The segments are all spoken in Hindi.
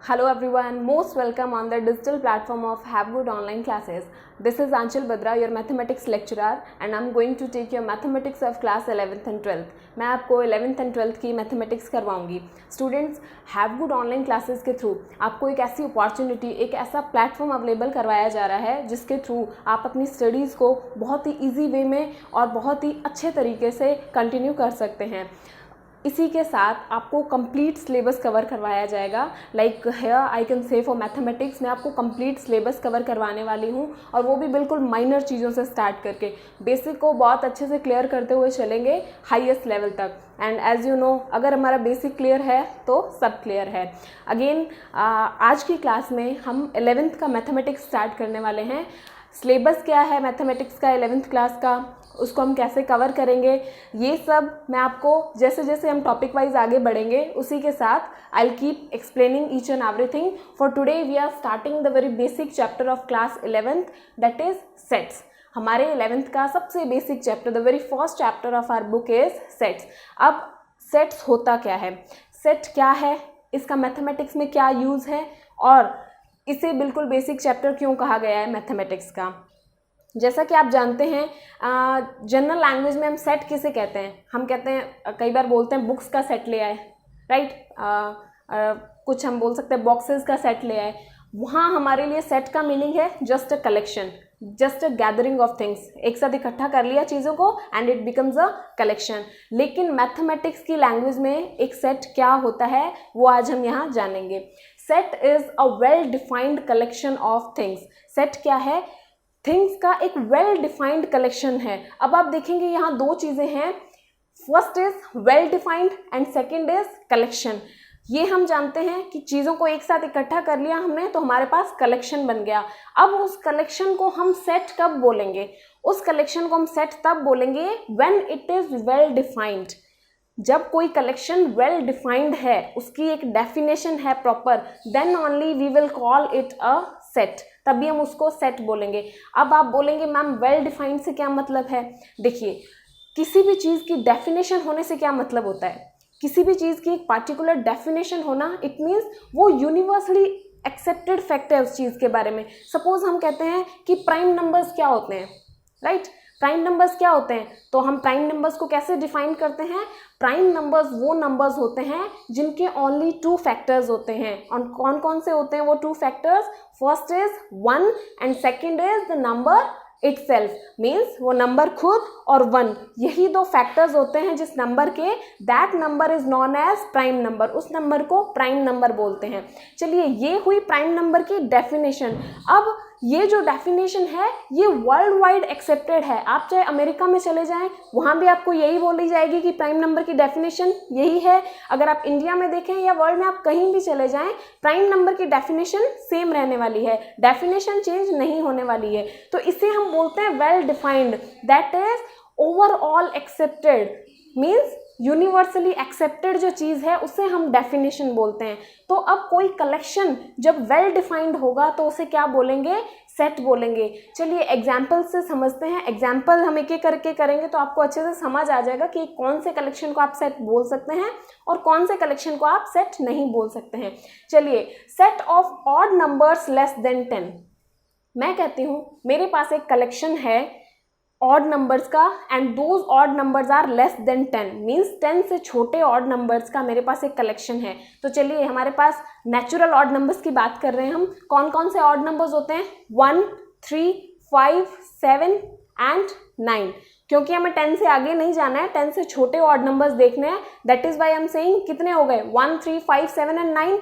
Hello everyone, most welcome on the digital platform of Have Good Online Classes. This is Anchal Badra, your mathematics lecturer, and I'm going to take your mathematics of class 11th and 12th. मैं आपको 11th and 12th की मैथमेटिक्स करवाऊंगी. Students, have good online classes के थ्रू आपको एक ऐसी अपॉर्चुनिटी, एक ऐसा प्लेटफॉर्म अवेलेबल करवाया जा रहा है जिसके थ्रू आप अपनी स्टडीज़ को बहुत ही ईजी वे में और बहुत ही अच्छे तरीके से कंटिन्यू कर सकते हैं. इसी के साथ आपको कंप्लीट सिलेबस कवर करवाया जाएगा. Like here I can say for mathematics मैं आपको कंप्लीट सिलेबस कवर करवाने वाली हूँ, और वो भी बिल्कुल माइनर चीज़ों से स्टार्ट करके बेसिक को बहुत अच्छे से क्लियर करते हुए चलेंगे हाईएस्ट लेवल तक. एंड एज यू नो, अगर हमारा बेसिक क्लियर है तो सब क्लियर है. अगेन आज की क्लास में हम 11th का मैथमेटिक्स स्टार्ट करने वाले हैं. सिलेबस क्या है मैथमेटिक्स का 11th क्लास का, उसको हम कैसे कवर करेंगे, ये सब मैं आपको जैसे जैसे हम टॉपिक वाइज आगे बढ़ेंगे उसी के साथ I will keep explaining each and everything. For today we are starting the very basic chapter of class 11th, that is sets. हमारे 11th का सबसे basic chapter, the very first chapter of our book is sets. अब सेट्स होता क्या है, सेट क्या है, इसका मैथमेटिक्स में क्या यूज़ है, और इसे बिल्कुल बेसिक चैप्टर क्यों कहा गया है मैथमेटिक्स का. जैसा कि आप जानते हैं, जनरल लैंग्वेज में हम सेट किसे कहते हैं, हम कहते हैं, कई बार बोलते हैं बुक्स का सेट ले आए, राइट. कुछ हम बोल सकते हैं बॉक्सेस का सेट ले आए. वहाँ हमारे लिए सेट का मीनिंग है just a collection, just a gathering of things. एक साथ इकट्ठा कर लिया चीज़ों को and it becomes a collection. लेकिन मैथमेटिक्स की लैंग्वेज में एक सेट क्या होता है वो आज हम यहाँ जानेंगे. Set is a well defined collection of things. Set क्या है, थिंग्स का एक वेल डिफाइंड कलेक्शन है. अब आप देखेंगे यहाँ दो चीज़ें हैं, first is well defined and second is collection. ये हम जानते हैं कि चीज़ों को एक साथ इकट्ठा कर लिया हमने तो हमारे पास कलेक्शन बन गया. अब उस कलेक्शन को हम सेट कब बोलेंगे, उस कलेक्शन को हम सेट तब बोलेंगे when it is well defined. जब कोई कलेक्शन वेल डिफाइंड है, उसकी एक डेफिनेशन है proper, then only we will call it a set. तभी हम उसको सेट बोलेंगे. अब आप बोलेंगे मैम वेल डिफाइंड से क्या मतलब है. देखिए, किसी भी चीज़ की डेफिनेशन होने से क्या मतलब होता है, किसी भी चीज़ की एक पार्टिकुलर डेफिनेशन होना, इट मीन्स वो यूनिवर्सली एक्सेप्टेड फैक्ट है उस चीज़ के बारे में. सपोज हम कहते हैं कि प्राइम नंबर्स क्या होते हैं, राइट. प्राइम नंबर्स क्या होते हैं, तो हम प्राइम नंबर्स को कैसे डिफाइन करते हैं. प्राइम नंबर्स वो नंबर्स होते हैं जिनके ओनली 2 फैक्टर्स होते हैं. और कौन कौन से होते हैं वो 2 factors, first is 1 and second is the number itself. Means वो नंबर खुद और 1, यही 2 फैक्टर्स होते हैं जिस नंबर के, that number is known as prime number. उस नंबर को प्राइम नंबर बोलते हैं. चलिए, ये हुई प्राइम नंबर की डेफिनेशन. अब ये जो डेफिनेशन है ये वर्ल्ड वाइड एक्सेप्टेड है. आप चाहे अमेरिका में चले जाएं, वहाँ भी आपको यही बोली जाएगी कि प्राइम नंबर की डेफिनेशन यही है. अगर आप इंडिया में देखें या वर्ल्ड में आप कहीं भी चले जाएं, प्राइम नंबर की डेफिनेशन सेम रहने वाली है, डेफिनेशन चेंज नहीं होने वाली है. तो इसे हम बोलते हैं well defined, that is overall accepted. Means universally accepted जो चीज़ है उसे हम डेफिनेशन बोलते हैं. तो अब कोई कलेक्शन जब वेल डिफाइंड होगा तो उसे क्या बोलेंगे, सेट बोलेंगे. चलिए एग्जाम्पल से समझते हैं. एग्जाम्पल हम एक एक करके करेंगे तो आपको अच्छे से समझ आ जाएगा कि कौन से कलेक्शन को आप सेट बोल सकते हैं और कौन से कलेक्शन को आप सेट नहीं बोल सकते हैं. चलिए, set of odd numbers less than 10. मैं कहती हूँ मेरे पास एक कलेक्शन है ऑड नंबर्स का, and those odd numbers are less than 10. Means 10 से छोटे ऑड नंबर्स का मेरे पास एक कलेक्शन है. तो चलिए, हमारे पास नेचुरल ऑड नंबर्स की बात कर रहे हैं हम. कौन कौन से ऑड नंबर्स होते हैं, 1, 3, 5, 7 एंड 9. क्योंकि हमें 10 से आगे नहीं जाना है, 10 से छोटे ऑड नंबर्स देखने हैं. That is why I am saying कितने हो गए, 1, 3, 5, 7 एंड 9.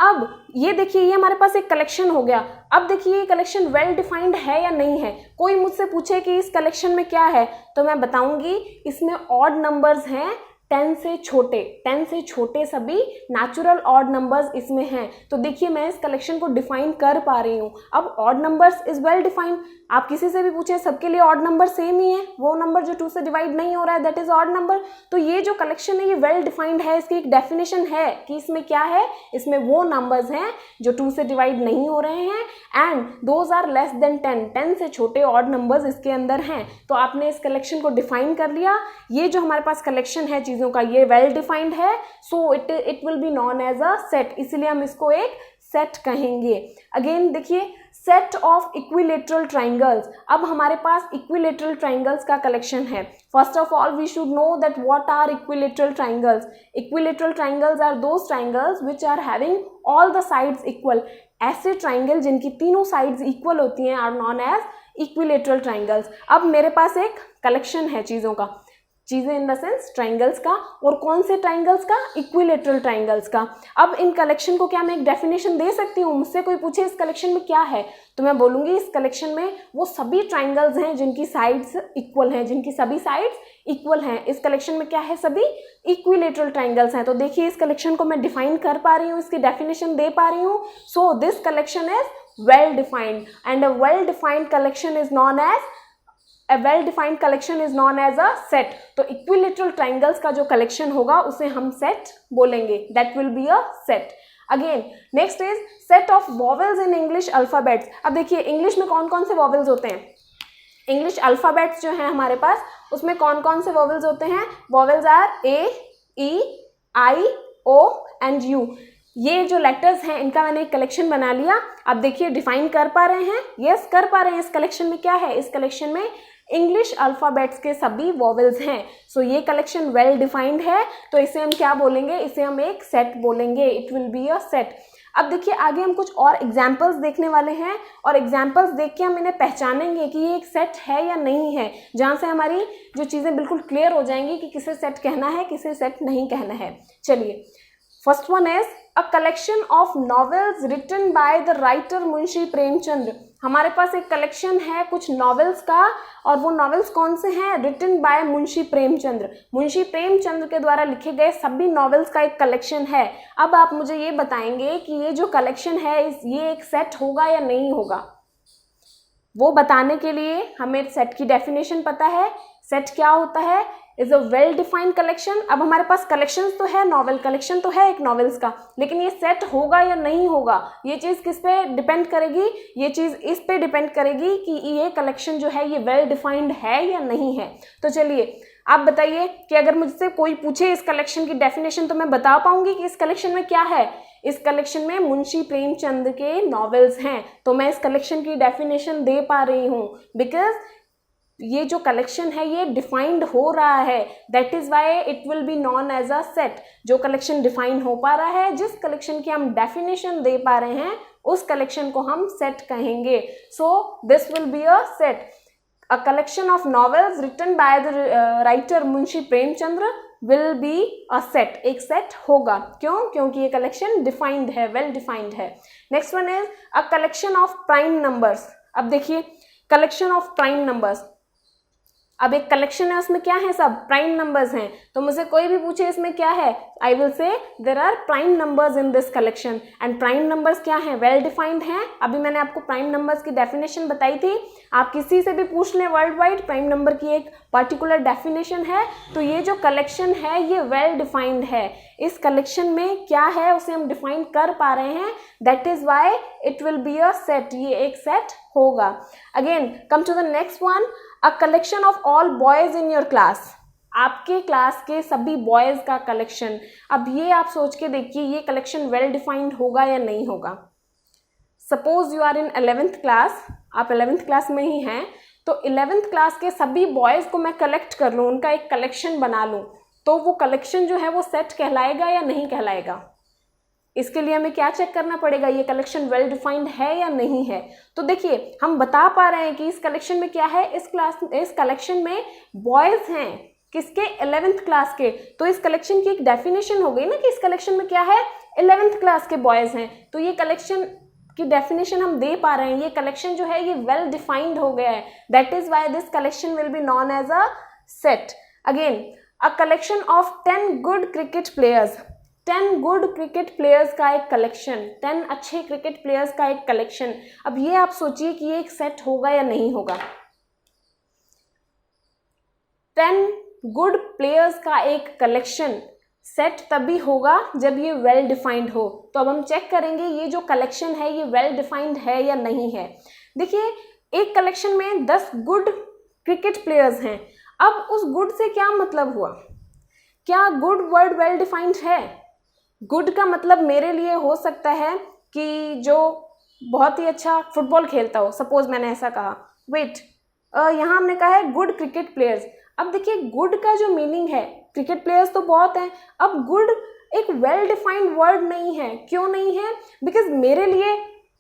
अब ये देखिए, ये हमारे पास एक कलेक्शन हो गया. अब देखिए ये कलेक्शन वेल डिफाइंड है या नहीं है. कोई मुझसे पूछे कि इस कलेक्शन में क्या है, तो मैं बताऊंगी इसमें ऑड नंबर्स हैं 10 से छोटे. 10 से छोटे सभी नेचुरल ऑड नंबर्स इसमें हैं. तो देखिए मैं इस कलेक्शन को डिफाइन कर पा रही हूँ. अब odd numbers is well defined. आप किसी से भी पूछे, सबके लिए ऑड नंबर सेम ही है. वो नंबर जो 2 से डिवाइड नहीं हो रहा है दैट इज ऑड नंबर. तो ये जो कलेक्शन है ये वेल डिफाइंड है. इसकी एक डेफिनेशन है कि इसमें क्या है, इसमें वो नंबर्स हैं जो 2 से डिवाइड नहीं हो रहे हैं and those are less than 10. 10 से छोटे ऑड नंबर्स इसके अंदर हैं. तो आपने इस कलेक्शन को डिफाइन कर लिया. ये जो हमारे पास कलेक्शन है चीज़ों का, ये वेल डिफाइंड है. So it will be known as a set. इसलिए हम इसको एक सेट कहेंगे। अगेन देखिए, सेट ऑफ इक्विलेटरल ट्राइंगल्स। अब हमारे पास इक्विलेटरल ट्राइंगल्स का कलेक्शन है। First of all we should know that what are equilateral triangles. Equilateral triangles are those triangles which are having all the sides equal. ऐसे ट्राइंगल जिनकी तीनों साइड्स इक्वल होती हैं are known as equilateral triangles. अब मेरे पास एक कलेक्शन है चीज़ों का, चीज़ें इन द सेंस ट्राइंगल्स का, और कौन से ट्राइंगल्स का? इक्विलेटरल ट्राइंगल्स का। अब इन कलेक्शन को क्या मैं एक डेफिनेशन दे सकती हूँ? मुझसे कोई पूछे इस कलेक्शन में क्या है, तो मैं बोलूँगी इस कलेक्शन में वो सभी ट्राइंगल्स हैं जिनकी साइड्स इक्वल हैं, जिनकी सभी साइड्स इक्वल हैं। इस कलेक्शन में क्या है? सभी इक्विलेटरल ट्राइंगल्स हैं। तो देखिए, इस कलेक्शन को मैं डिफाइन कर पा रही हूँ, इसकी डेफिनेशन दे पा रही हूँ। So this collection is well defined and a well defined collection is known as A well-defined collection is known as a set. तो इक्विलेटरल ट्राइंगल्स का जो कलेक्शन होगा उसे हम सेट बोलेंगे. That will be a set. Again, next is set of vowels in English alphabets. अब देखिए, इंग्लिश में कौन कौन से वॉवल्स होते हैं? इंग्लिश अल्फ़ाबेट्स जो हैं हमारे पास, उसमें कौन कौन से वॉवल्स होते हैं? Vowels are A, E, I, O and U. ये जो लेटर्स हैं इनका मैंने एक कलेक्शन बना लिया. अब देखिए, डिफाइन कर पा रहे हैं? यस, कर पा रहे हैं. इस कलेक्शन में क्या है? इस कलेक्शन में इंग्लिश अल्फ़ाबेट्स के सभी वॉवल्स हैं. सो ये कलेक्शन वेल डिफाइंड है, तो इसे हम क्या बोलेंगे? इसे हम एक सेट बोलेंगे. It will be a set. अब देखिए, आगे हम कुछ और एग्जाम्पल्स देखने वाले हैं, और एग्जाम्पल्स देख के हम इन्हें पहचानेंगे कि ये एक सेट है या नहीं है, जहाँ से हमारी जो चीज़ें बिल्कुल क्लियर हो जाएंगी कि किसे सेट कहना है, किसे सेट नहीं कहना है. चलिए, first one is a collection of novels written by the writer Munshi Premchandra. हमारे पास एक कलेक्शन है कुछ नॉवेल्स का, और वो नॉवेल्स कौन से हैं? Written by Munshi Premchandra. मुंशी प्रेमचंद्र के द्वारा लिखे गए सभी नॉवेल्स का एक कलेक्शन है. अब आप मुझे ये बताएंगे कि ये जो कलेक्शन है ये एक सेट होगा या नहीं होगा. वो बताने के लिए हमें सेट की डेफिनेशन पता है. सेट क्या होता है? Is a well defined collection. अब हमारे पास कलेक्शंस तो है, नॉवेल कलेक्शन तो है एक नॉवेल्स का, लेकिन ये सेट होगा या नहीं होगा, ये चीज़ किस पे डिपेंड करेगी? ये चीज़ इस पे डिपेंड करेगी कि ये कलेक्शन जो है ये वेल डिफाइंड है या नहीं है. तो चलिए, आप बताइए कि अगर मुझसे कोई पूछे इस कलेक्शन की डेफिनेशन, तो मैं बता पाऊंगी कि इस कलेक्शन में क्या है? इस कलेक्शन में मुंशी प्रेमचंद के नॉवेल्स हैं, तो मैं इस कलेक्शन की डेफिनेशन दे पा रही हूँ, बिकॉज ये जो कलेक्शन है ये डिफाइंड हो रहा है. That is why it will be known as a set. जो कलेक्शन डिफाइन हो पा रहा है, जिस कलेक्शन की हम डेफिनेशन दे पा रहे हैं, उस कलेक्शन को हम सेट कहेंगे. So this will be a set. A collection of novels written by the writer Munshi Premchandra will be a set. एक सेट होगा. क्यों? क्योंकि ये कलेक्शन डिफाइंड है, वेल डिफाइंड है. Next one is a collection of prime numbers. अब देखिए, कलेक्शन ऑफ प्राइम नंबर्स. अब एक कलेक्शन है, उसमें क्या है? सब प्राइम नंबर्स हैं. तो मुझे कोई भी पूछे इसमें क्या है, I will say there are prime numbers in this collection. And prime numbers क्या हैं? वेल डिफाइंड हैं. अभी मैंने आपको प्राइम नंबर्स की डेफिनेशन बताई थी. आप किसी से भी पूछ लें वर्ल्ड वाइड, प्राइम नंबर की एक पर्टिकुलर डेफिनेशन है. तो ये जो कलेक्शन है ये वेल डिफाइंड है. इस कलेक्शन में क्या है उसे हम डिफाइन कर पा रहे हैं. That is why it will be a set. ये एक सेट होगा. Again come to the next one, a collection of all boys in your class. आपके क्लास के सभी बॉयज का कलेक्शन. अब ये आप सोच के देखिए, ये कलेक्शन वेल डिफाइंड होगा या नहीं होगा. Suppose you are in 11th class, आप 11th क्लास में ही हैं, तो 11th क्लास के सभी बॉयज को मैं कलेक्ट कर लूँ, उनका एक कलेक्शन बना लूँ, तो वो कलेक्शन जो है वो सेट कहलाएगा या नहीं कहलाएगा. इसके लिए हमें क्या चेक करना पड़ेगा? ये कलेक्शन वेल डिफाइंड है या नहीं है. तो देखिए, हम बता पा रहे हैं कि इस कलेक्शन में क्या है. इस कलेक्शन में बॉयज हैं. किसके? 11th क्लास के. तो इस कलेक्शन की एक डेफिनेशन हो गई ना कि इस कलेक्शन में क्या है? 11th क्लास के बॉयज हैं. तो ये कलेक्शन की डेफिनेशन हम दे पा रहे हैं. ये कलेक्शन जो है ये वेल डिफाइंड हो गया है. That is why this collection will be known as a set. Again, a collection of 10 good cricket players. 10 good cricket players का एक कलेक्शन, 10 अच्छे क्रिकेट प्लेयर्स का एक कलेक्शन. अब ये आप सोचिए कि ये एक सेट होगा या नहीं होगा. 10 गुड प्लेयर्स का एक कलेक्शन सेट तभी होगा जब ये वेल डिफाइंड हो. तो अब हम चेक करेंगे ये जो कलेक्शन है ये वेल डिफाइंड है या नहीं है. देखिए, एक कलेक्शन में 10 गुड क्रिकेट प्लेयर्स हैं. अब उस गुड से क्या मतलब हुआ? क्या गुड वर्ड वेल डिफाइंड है? गुड का मतलब मेरे लिए हो सकता है कि जो बहुत ही अच्छा फुटबॉल खेलता हो, सपोज मैंने ऐसा कहा। वेट, यहाँ हमने कहा है गुड क्रिकेट प्लेयर्स। अब देखिए गुड का जो मीनिंग है, क्रिकेट प्लेयर्स तो बहुत हैं, अब गुड एक वेल डिफाइंड वर्ड नहीं है। क्यों नहीं है? बिकॉज मेरे लिए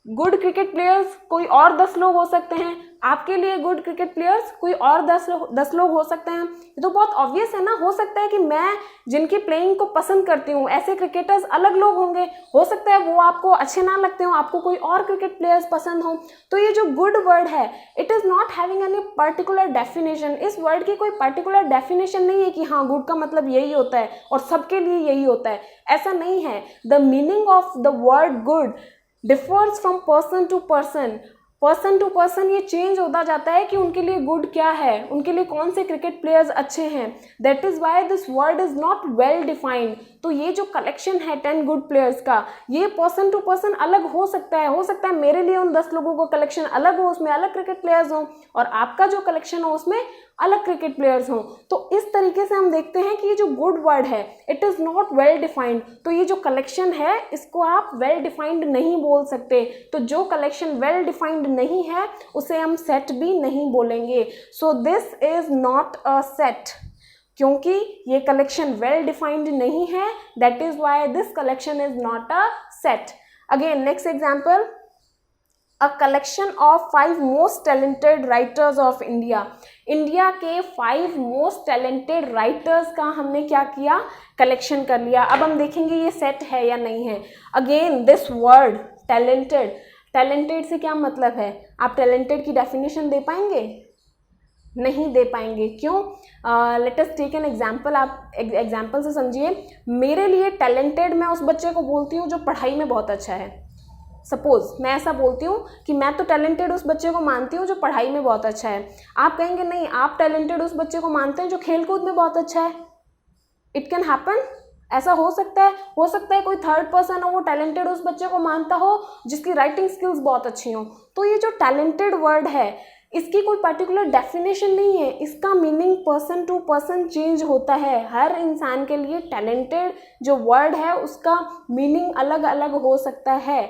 गुड क्रिकेट प्लेयर्स कोई और 10 लोग हो सकते हैं, आपके लिए गुड क्रिकेट प्लेयर्स कोई और 10 लोग हो सकते हैं। ये तो बहुत ऑब्वियस है ना। हो सकता है कि मैं जिनकी प्लेइंग को पसंद करती हूँ ऐसे क्रिकेटर्स अलग लोग होंगे, हो सकता है वो आपको अच्छे ना लगते हो, आपको कोई और क्रिकेट प्लेयर्स पसंद हो। तो ये जो गुड वर्ड है, it is not having any particular definition. इस वर्ड की कोई पर्टिकुलर डेफिनेशन नहीं है कि हाँ गुड का मतलब यही होता है और सबके लिए यही होता है, ऐसा नहीं है। The meaning of the word good differs from person to person. Person to person ये चेंज होता जाता है कि उनके लिए गुड क्या है, उनके लिए कौन से क्रिकेट प्लेयर्स अच्छे हैं। That is why this word is not well defined. तो ये जो कलेक्शन है 10 गुड प्लेयर्स का, ये पर्सन टू पर्सन अलग हो सकता है। हो सकता है मेरे लिए उन 10 लोगों का कलेक्शन अलग हो, उसमें अलग क्रिकेट प्लेयर्स हों, और आपका जो कलेक्शन हो उसमें अलग क्रिकेट प्लेयर्स हों। तो इस तरीके से हम देखते हैं कि ये जो गुड वर्ड है it is not well defined. तो ये जो कलेक्शन है इसको आप वेल डिफाइंड नहीं बोल सकते। तो जो कलेक्शन वेल डिफाइंड नहीं है उसे हम सेट भी नहीं बोलेंगे। So this is not a set, क्योंकि ये कलेक्शन वेल डिफाइंड नहीं है। That is why this collection is not a set. Again next example, a collection of 5 most talented writers of India. India के 5 मोस्ट टैलेंटेड राइटर्स का हमने क्या किया, कलेक्शन कर लिया। अब हम देखेंगे ये सेट है या नहीं है। Again this word talented, talented से क्या मतलब है? आप टैलेंटेड की डेफिनेशन दे पाएंगे? नहीं दे पाएंगे। क्यों? Let us take an example. आप एग्जाम्पल से समझिए। मेरे लिए टैलेंटेड मैं उस बच्चे को बोलती हूँ जो पढ़ाई में बहुत अच्छा है। सपोज मैं ऐसा बोलती हूँ कि मैं तो टैलेंटेड उस बच्चे को मानती हूँ जो पढ़ाई में बहुत अच्छा है। आप कहेंगे नहीं, आप टैलेंटेड उस बच्चे को मानते हैं जो खेल कूद में बहुत अच्छा है। इट कैन हैपन, ऐसा हो सकता है। हो सकता है कोई थर्ड पर्सन हो, वो टैलेंटेड उस बच्चे को मानता हो जिसकी राइटिंग स्किल्स बहुत अच्छी हो। तो ये जो टैलेंटेड वर्ड है इसकी कोई पर्टिकुलर डेफिनेशन नहीं है, इसका meaning person to person change होता है। हर इंसान के लिए टैलेंटेड जो वर्ड है उसका मीनिंग अलग अलग हो सकता है।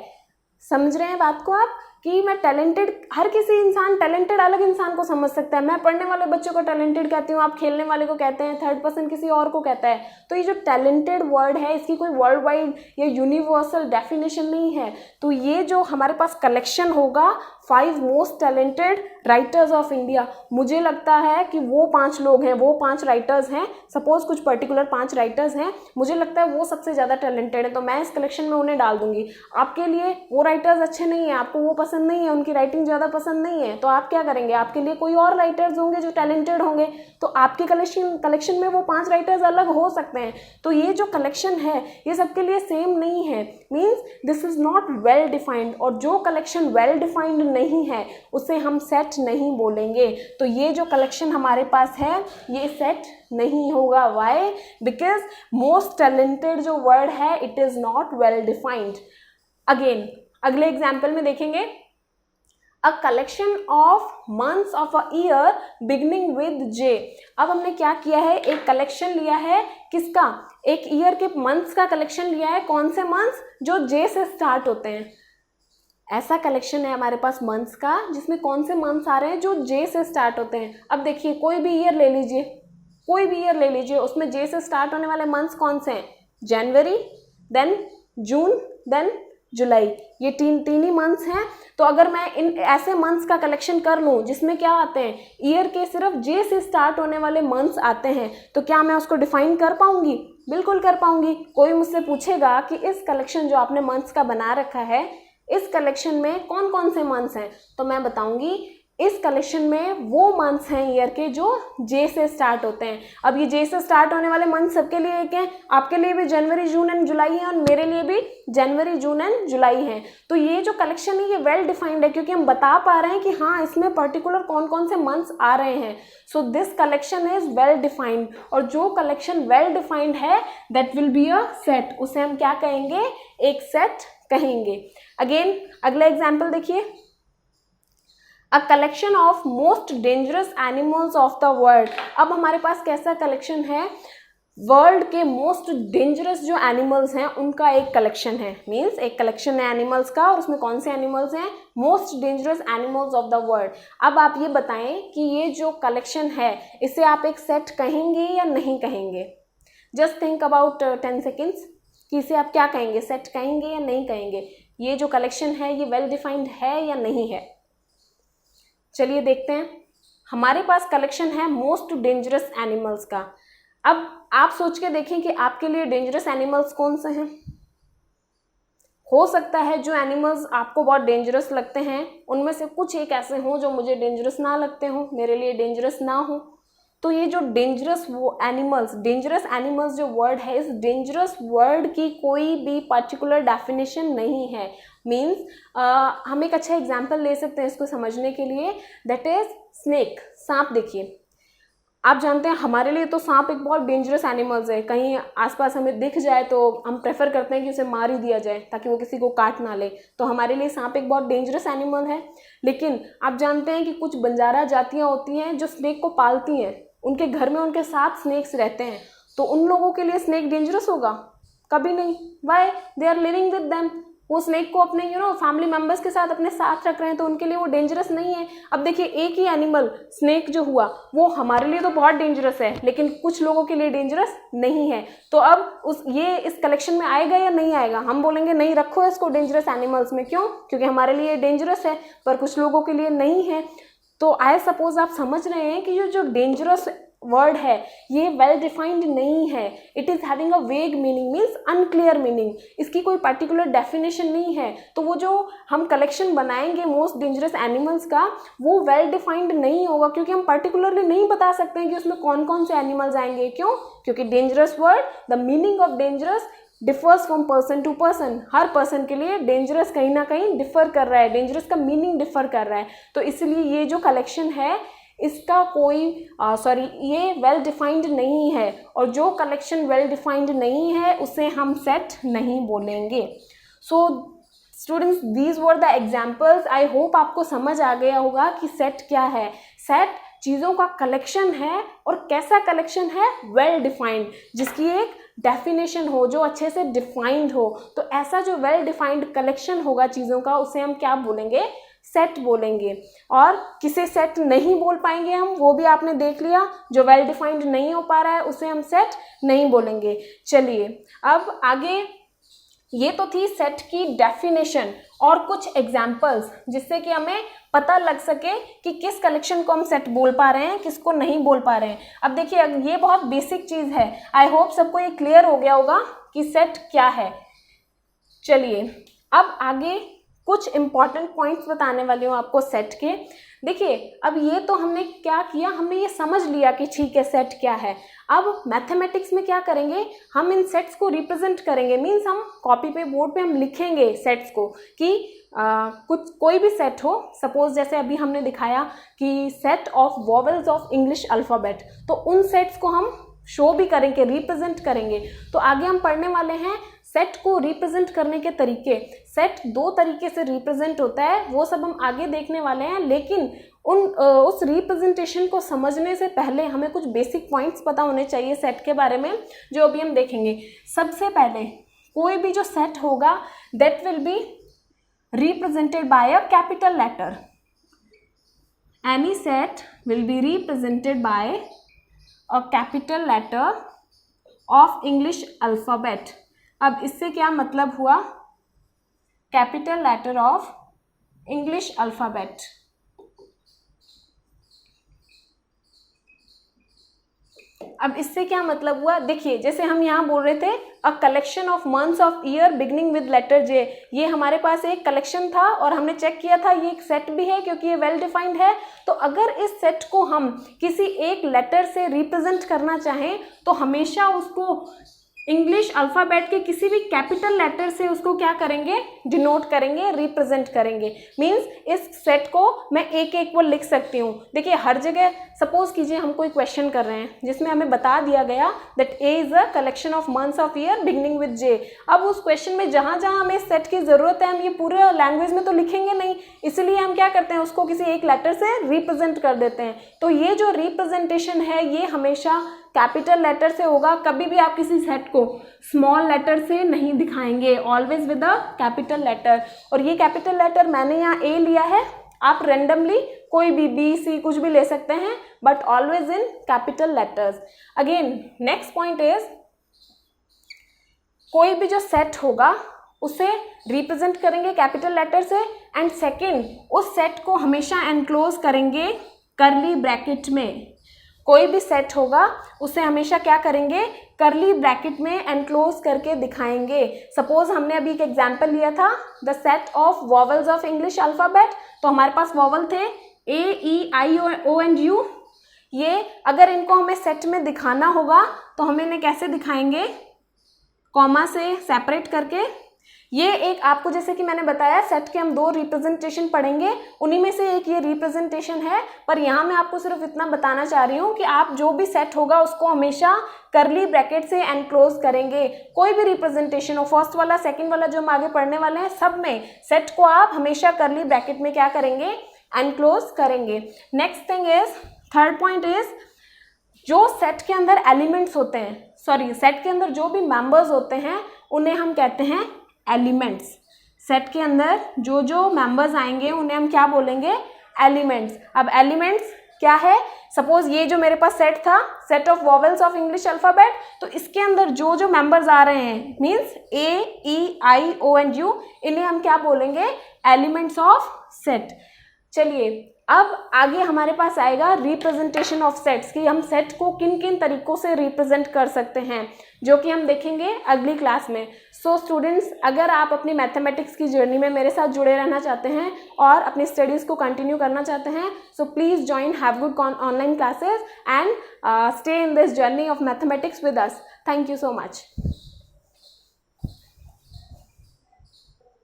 समझ रहे हैं बात को आप कि मैं टैलेंटेड, हर किसी इंसान टैलेंटेड अलग इंसान को समझ सकता है। मैं पढ़ने वाले बच्चे को टैलेंटेड कहती हूँ, आप खेलने वाले को कहते हैं, थर्ड पर्सन किसी और को कहता है। तो ये जो टैलेंटेड वर्ड है इसकी कोई वर्ल्ड वाइड या यूनिवर्सल डेफिनेशन नहीं है। तो ये जो हमारे पास कलेक्शन होगा 5 most talented writers of India, मुझे लगता है कि वो 5 लोग हैं, वो 5 राइटर्स हैं। सपोज कुछ पर्टिकुलर 5 राइटर्स हैं, मुझे लगता है वो सबसे ज़्यादा टैलेंटेड है, तो मैं इस कलेक्शन में उन्हें डाल दूंगी। आपके लिए वो राइटर्स अच्छे नहीं हैं, आपको वो पसंद नहीं है, उनकी राइटिंग ज़्यादा पसंद नहीं है, तो आप क्या करेंगे? आपके लिए कोई और राइटर्स होंगे जो टैलेंटेड होंगे। तो आपके कलेक्शन में वो 5 राइटर्स अलग हो सकते हैं। तो ये जो कलेक्शन है ये सबके लिए सेम नहीं है। Means this is not well defined. और जो कलेक्शन वेल डिफाइंड नहीं है उसे हम सेट नहीं बोलेंगे। तो ये जो कलेक्शन हमारे पास है ये सेट नहीं होगा। वाई? बिकॉज मोस्ट टैलेंटेड जो वर्ड है it is not well defined. Again अगले एग्जाम्पल में देखेंगे, अ collection of months of a year beginning with J. अब हमने क्या किया है, एक कलेक्शन लिया है किसका? एक ईयर के मंथ्स का कलेक्शन लिया है। कौन से मंथ्स? जो जे से स्टार्ट होते हैं। ऐसा कलेक्शन है हमारे पास मंथ्स का जिसमें कौन से मंथ्स आ रहे हैं? जो जे से स्टार्ट होते हैं। अब देखिए कोई भी ईयर ले लीजिए, कोई भी ईयर ले लीजिए, उसमें जे से स्टार्ट होने वाले मंथ्स कौन से हैं? जनवरी, देन जून, देन जुलाई। ये तीन ही मंथ्स हैं। तो अगर मैं इन ऐसे मंथ्स का कलेक्शन कर लूँ जिसमें क्या आते हैं, ईयर के सिर्फ जे से स्टार्ट होने वाले मंथ्स आते हैं, तो क्या मैं उसको डिफाइन कर पाऊंगी? बिल्कुल कर पाऊंगी। कोई मुझसे पूछेगा कि इस कलेक्शन जो आपने मंथ्स का बना रखा है इस कलेक्शन में कौन कौन से मंथ्स हैं, तो मैं बताऊंगी इस कलेक्शन में वो मंथ्स हैं ईयर के जो जे से स्टार्ट होते हैं। अब ये जे से स्टार्ट होने वाले मंथ सबके लिए एक हैं, आपके लिए भी जनवरी जून एंड जुलाई है और मेरे लिए भी जनवरी जून एंड जुलाई है। तो ये जो कलेक्शन है ये वेल डिफाइंड है क्योंकि हम बता पा रहे हैं कि हाँ इसमें पर्टिकुलर कौन कौन से मंथ्स आ रहे हैं। सो this collection is well defined. और जो कलेक्शन वेल डिफाइंड है that will be a set, उसे हम क्या कहेंगे? एक सेट कहेंगे। अगेन अगला एग्जाम्पल देखिए, अ collection of most dangerous animals of the world. अब हमारे पास कैसा कलेक्शन है? वर्ल्ड के मोस्ट डेंजरस जो एनिमल्स हैं उनका एक कलेक्शन है, मीन्स एक कलेक्शन है एनिमल्स का, और उसमें कौन से एनिमल्स हैं, most dangerous animals of the world. अब आप ये बताएं कि ये जो कलेक्शन है इसे आप एक सेट कहेंगे या नहीं कहेंगे? जस्ट थिंक अबाउट 10 सेकेंड्स कि इसे आप क्या कहेंगे, सेट कहेंगे या नहीं कहेंगे? ये जो कलेक्शन है ये वेल डिफाइंड है या नहीं है? चलिए देखते हैं। हमारे पास कलेक्शन है मोस्ट डेंजरस एनिमल्स का। अब आप सोच के देखें कि आपके लिए डेंजरस एनिमल्स कौन से हैं। हो सकता है जो एनिमल्स आपको बहुत डेंजरस लगते हैं उनमें से कुछ एक ऐसे हों जो मुझे डेंजरस ना लगते हों, मेरे लिए डेंजरस ना हो। तो ये जो डेंजरस एनिमल्स जो वर्ड है, इस डेंजरस वर्ड की कोई भी पर्टिकुलर डेफिनेशन नहीं है। मीन्स हम एक अच्छा एग्जाम्पल ले सकते हैं इसको समझने के लिए, दैट इज स्नेक, सांप। देखिए, आप जानते हैं हमारे लिए तो सांप एक बहुत डेंजरस एनिमल्स है। कहीं आसपास हमें दिख जाए तो हम प्रेफर करते हैं कि उसे मार ही दिया जाए ताकि वो किसी को काट ना ले। तो हमारे लिए सांप एक बहुत डेंजरस एनिमल है। लेकिन आप जानते हैं कि कुछ बंजारा जातियाँ होती हैं जो स्नेक को पालती हैं, उनके घर में उनके साथ स्नेक्स रहते हैं, तो उन लोगों के लिए स्नेक डेंजरस होगा? कभी नहीं। Why? They are living with them. वो स्नेक को अपने फैमिली मेंबर्स के साथ अपने साथ रख रहे हैं, तो उनके लिए वो डेंजरस नहीं है। अब देखिए, एक ही एनिमल स्नेक जो हुआ वो हमारे लिए तो बहुत डेंजरस है, लेकिन कुछ लोगों के लिए डेंजरस नहीं है। तो अब ये इस कलेक्शन में आएगा या नहीं आएगा? हम बोलेंगे नहीं, रखो इसको डेंजरस एनिमल्स में। क्यों? क्योंकि हमारे लिए डेंजरस है, पर कुछ लोगों के लिए नहीं है। तो आई सपोज आप समझ रहे हैं कि ये जो डेंजरस वर्ड है ये वेल डिफाइंड नहीं है। इट इज़ हैविंग अ वेग मीनिंग, मीन्स अनक्लियर मीनिंग। इसकी कोई पर्टिकुलर डेफिनेशन नहीं है। तो वो जो हम कलेक्शन बनाएंगे मोस्ट डेंजरस एनिमल्स का, वो वेल डिफाइंड नहीं होगा, क्योंकि हम पर्टिकुलरली नहीं बता सकते हैं कि उसमें कौन कौन से एनिमल्स आएंगे। क्यों? क्योंकि dangerous word, the meaning of dangerous differs from person to person. हर पर्सन के लिए डेंजरस कहीं ना कहीं डिफर कर रहा है, डेंजरस का मीनिंग डिफर कर रहा है। तो इसलिए ये जो कलेक्शन है इसका कोई ये वेल डिफाइंड नहीं है, और जो कलेक्शन वेल डिफाइंड नहीं है उसे हम सेट नहीं बोलेंगे। So students, these were the examples. I hope आपको समझ आ गया होगा कि सेट क्या है। सेट चीज़ों का कलेक्शन है, और कैसा कलेक्शन है? वेल डिफाइंड, जिसकी एक डेफिनेशन हो, जो अच्छे से डिफाइंड हो। तो ऐसा जो वेल डिफाइंड कलेक्शन होगा चीज़ों का, उसे हम क्या बोलेंगे? सेट बोलेंगे। और किसे सेट नहीं बोल पाएंगे हम, वो भी आपने देख लिया। जो वेल डिफाइंड नहीं हो पा रहा है उसे हम सेट नहीं बोलेंगे। चलिए अब आगे, ये तो थी सेट की डेफिनेशन और कुछ एग्जाम्पल्स, जिससे कि हमें पता लग सके कि किस कलेक्शन को हम सेट बोल पा रहे हैं, किसको नहीं बोल पा रहे हैं। अब देखिए, ये बहुत बेसिक चीज़ है। आई होप सबको ये क्लियर हो गया होगा कि सेट क्या है। चलिए अब आगे कुछ इंपॉर्टेंट पॉइंट्स बताने वाली हूँ आपको सेट के। देखिए, अब ये तो हमने क्या किया, हमने ये समझ लिया कि ठीक है सेट क्या है। अब मैथमेटिक्स में क्या करेंगे, हम इन सेट्स को रिप्रेजेंट करेंगे। मीन्स हम कॉपी पे, बोर्ड पे हम लिखेंगे सेट्स को कि कोई भी सेट हो। सपोज जैसे अभी हमने दिखाया कि set of vowels of English alphabet, तो उन सेट्स को हम शो भी करेंगे, रिप्रेजेंट करेंगे। तो आगे हम पढ़ने वाले हैं सेट को रिप्रेजेंट करने के तरीके। सेट दो तरीके से रिप्रेजेंट होता है, वो सब हम आगे देखने वाले हैं। लेकिन उस रिप्रेजेंटेशन को समझने से पहले हमें कुछ बेसिक पॉइंट्स पता होने चाहिए सेट के बारे में, जो अभी हम देखेंगे। सबसे पहले, कोई भी जो सेट होगा that will be represented by a capital letter. Any set will be represented by a capital letter of English alphabet. अब इससे क्या मतलब हुआ? Capital letter of English alphabet. अब इससे क्या मतलब हुआ? देखिए, जैसे हम यहाँ बोल रहे थे a collection of months of year beginning with letter J, ये हमारे पास एक कलेक्शन था और हमने चेक किया था ये एक सेट भी है क्योंकि ये वेल डिफाइंड है। तो अगर इस सेट को हम किसी एक लेटर से रिप्रेजेंट करना चाहें तो हमेशा उसको इंग्लिश अल्फ़ाबेट के किसी भी कैपिटल लेटर से उसको क्या करेंगे? डिनोट करेंगे, रिप्रेजेंट करेंगे। मीन्स इस सेट को मैं एक एक वो लिख सकती हूँ। देखिए, हर जगह सपोज कीजिए हम कोई क्वेश्चन कर रहे हैं जिसमें हमें बता दिया गया that A is a collection of months of year beginning with J. अब उस क्वेश्चन में जहाँ जहाँ हमें इस सेट की ज़रूरत है हम ये पूरे लैंग्वेज में तो लिखेंगे नहीं, इसलिए हम क्या करते हैं, उसको किसी एक लेटर से रिप्रेजेंट कर देते हैं। तो ये जो रिप्रेजेंटेशन है ये हमेशा कैपिटल लेटर से होगा, कभी भी आप किसी सेट को स्मॉल लेटर से नहीं दिखाएंगे, always with a capital letter. और ये कैपिटल लेटर मैंने यहाँ ए लिया है, आप रेंडमली कोई भी बी सी कुछ भी ले सकते हैं, but always in capital letters. Again next point is, कोई भी जो सेट होगा उसे रिप्रेजेंट करेंगे कैपिटल लेटर से, एंड सेकंड उस सेट को हमेशा एनक्लोज करेंगे करली ब्रैकेट में। कोई भी सेट होगा उसे हमेशा क्या करेंगे, करली ब्रैकेट में एनक्लोज करके दिखाएंगे। सपोज हमने अभी एक एग्जांपल लिया था, the set of vowels of English alphabet, तो हमारे पास वॉवल थे ए E I O and you. ये अगर इनको हमें सेट में दिखाना होगा तो हम इन्हें कैसे दिखाएंगे, कॉमा से सेपरेट करके। ये एक आपको, जैसे कि मैंने बताया, सेट के हम दो रिप्रेजेंटेशन पढ़ेंगे, उन्हीं में से एक ये रिप्रेजेंटेशन है, पर यहाँ मैं आपको सिर्फ इतना बताना चाह रही हूँ कि आप जो भी सेट होगा उसको हमेशा करली ब्रैकेट से एनक्लोज करेंगे। कोई भी रिप्रेजेंटेशन हो, फर्स्ट वाला सेकंड वाला जो हम आगे पढ़ने वाले हैं, सब में सेट को आप हमेशा करली ब्रैकेट में क्या करेंगे, एनक्लोज करेंगे। Next thing is, third point is, जो सेट के अंदर एलिमेंट्स होते हैं, सॉरी सेट के अंदर जो भी मेंबर्स होते हैं उन्हें हम कहते हैं एलिमेंट्स। सेट के अंदर जो जो मेंबर्स आएंगे उन्हें हम क्या बोलेंगे, एलिमेंट्स। अब एलिमेंट्स क्या है, सपोज ये जो मेरे पास सेट था, set of vowels of English alphabet, तो इसके अंदर जो जो मेंबर्स आ रहे हैं, means A E I O and U, इन्हें हम क्या बोलेंगे, एलिमेंट्स ऑफ सेट। चलिए अब आगे हमारे पास आएगा रिप्रेजेंटेशन ऑफ सेट्स, कि हम सेट को किन किन तरीकों से रिप्रेजेंट कर सकते हैं, जो कि हम देखेंगे अगली क्लास में। सो स्टूडेंट्स, अगर आप अपनी मैथमेटिक्स की जर्नी में मेरे साथ जुड़े रहना चाहते हैं और अपनी स्टडीज़ को कंटिन्यू करना चाहते हैं, so please join have good online classes and stay in this journey of mathematics with us. Thank you so much.